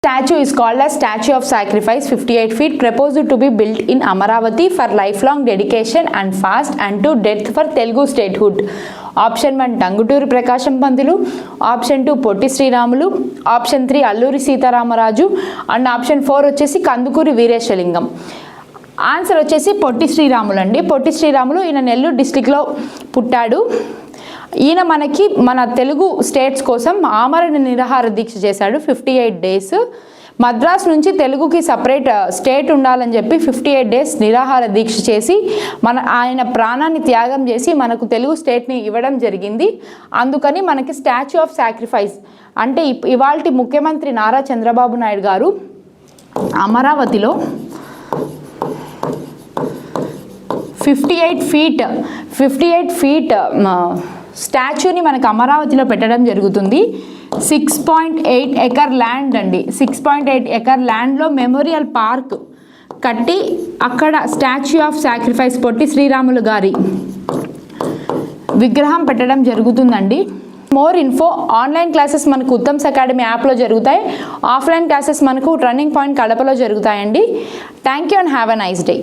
Statue is called as Statue of Sacrifice, 58 feet, proposed to be built in Amaravati for lifelong dedication and fast and to death for Telugu statehood. Option 1 Tanguturi Prakasham Pantulu, Option 2 Potti Sriramulu, Option 3 Alluri Sitaramaraaju and Option 4 వచ్చేసి Kandukuri Veeresalingam. Answer వచ్చేసి పొట్టి శ్రీరాములు అండి. పొట్టి శ్రీరాములు ఈయన నెల్లూరు డిస్టిక్లో పుట్టాడు. ఈయన మనకి మన Telugu states కోసం ఆమరణ నిరాహార దీక్ష చేశాడు 58 డేస్. మద్రాస్ నుంచి తెలుగుకి సపరేట్ స్టేట్ ఉండాలని చెప్పి 58 డేస్ నిరాహార దీక్ష చేసి ఆయన ప్రాణాన్ని త్యాగం చేసి మనకు తెలుగు స్టేట్ని ఇవ్వడం జరిగింది. అందుకని మనకి స్టాచ్యూ ఆఫ్ సాక్రిఫైస్ అంటే ఇవాల్టి ముఖ్యమంత్రి నారా చంద్రబాబు నాయుడు గారు అమరావతిలో 58 ఫీట్ స్టాచ్యూని మనకు అమరావతిలో పెట్టడం జరుగుతుంది. 6.8 ఎకర్ ల్యాండ్ అండి. 6.8 ఎకర్ ల్యాండ్లో మెమోరియల్ పార్క్ కట్టి అక్కడ statue of sacrifice Potti Sriramulu గారి విగ్రహం పెట్టడం జరుగుతుందండి. మోర్ ఇన్ఫో ఆన్లైన్ క్లాసెస్ మనకు ఉత్తమ్స్ అకాడమీ యాప్లో జరుగుతాయి. ఆఫ్లైన్ క్లాసెస్ మనకు రన్నింగ్ పాయింట్ కడపలో జరుగుతాయండి. Thank you and have a nice day.